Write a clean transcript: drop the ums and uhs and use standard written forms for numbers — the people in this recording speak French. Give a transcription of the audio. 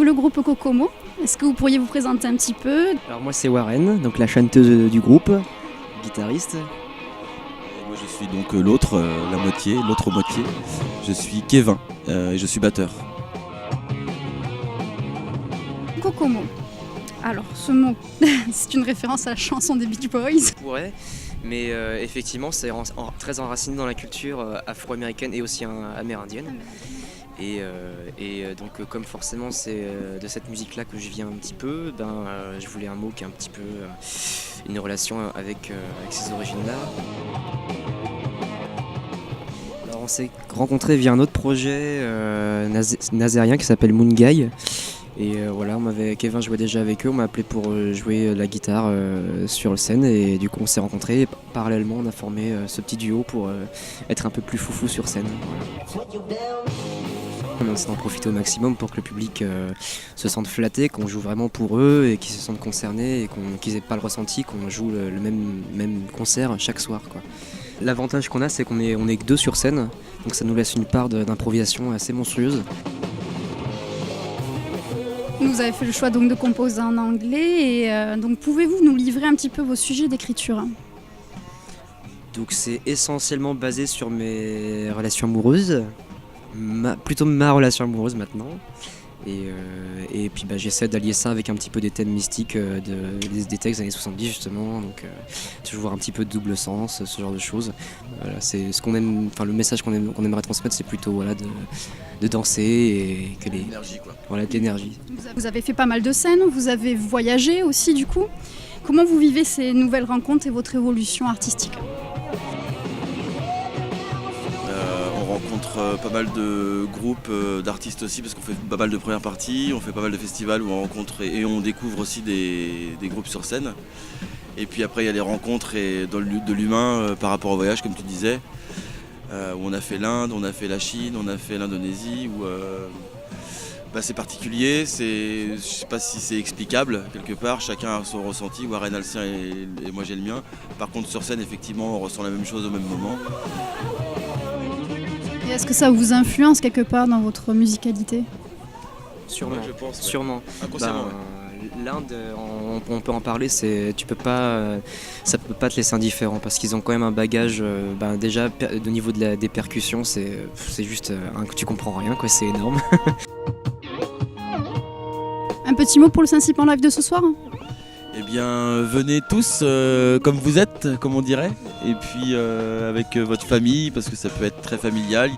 le groupe Kokomo. Est-ce que vous pourriez vous présenter un petit peu? Alors moi c'est Warren, donc la chanteuse du groupe, guitariste. Et moi je suis donc l'autre moitié. Je suis Kevin et je suis batteur. Kokomo. Alors, ce mot, c'est une référence à la chanson des Beach Boys. On pourrait, mais effectivement c'est très enraciné dans la culture afro-américaine et aussi amérindienne. Et donc comme forcément c'est de cette musique-là que je viens un petit peu, je voulais un mot qui a un petit peu une relation avec ces origines-là. Alors on s'est rencontrés via un autre projet nazérien qui s'appelle Moon Guy. Et voilà, Kevin jouait déjà avec eux, on m'a appelé pour jouer la guitare sur scène et du coup on s'est rencontrés et parallèlement on a formé ce petit duo pour être un peu plus foufou sur scène. Voilà. On essaie d'en profiter au maximum pour que le public se sente flatté, qu'on joue vraiment pour eux et qu'ils se sentent concernés et qu'ils n'aient pas le ressenti qu'on joue le même concert chaque soir, quoi. L'avantage qu'on a, c'est qu'on est que deux sur scène, donc ça nous laisse une part d'improvisation assez monstrueuse. Vous avez fait le choix donc de composer en anglais et donc pouvez-vous nous livrer un petit peu vos sujets d'écriture? Donc c'est essentiellement basé sur mes relations amoureuses, plutôt ma relation amoureuse maintenant. Et puis j'essaie d'allier ça avec un petit peu des thèmes mystiques des textes des années 70 justement, donc toujours un petit peu de double sens, ce genre de choses. Voilà, c'est ce qu'on aime, le message qu'on aimerait transmettre, c'est plutôt voilà, de danser et que L'énergie, quoi. Voilà, de l'énergie. Vous avez fait pas mal de scènes, vous avez voyagé aussi du coup. Comment vous vivez ces nouvelles rencontres et votre évolution artistique? On rencontre pas mal de groupes d'artistes aussi parce qu'on fait pas mal de premières parties, on fait pas mal de festivals où on rencontre et on découvre aussi des groupes sur scène. Et puis après il y a les rencontres de l'humain par rapport au voyage comme tu disais, où on a fait l'Inde, on a fait la Chine, on a fait l'Indonésie, où c'est particulier, je ne sais pas si c'est explicable quelque part, chacun a son ressenti, Warren a le sien et moi j'ai le mien. Par contre sur scène effectivement on ressent la même chose au même moment. Et est-ce que ça vous influence quelque part dans votre musicalité? Sûrement, je pense, ouais. Sûrement. Inconsciemment, L'Inde, on peut en parler, ça peut pas te laisser indifférent parce qu'ils ont quand même un bagage, déjà au niveau des percussions, c'est juste que tu comprends rien, quoi, c'est énorme. Un petit mot pour le Saint-Cyp en live de ce soir? Eh bien, venez tous comme vous êtes, comme on dirait, et puis avec votre famille, parce que ça peut être très familial.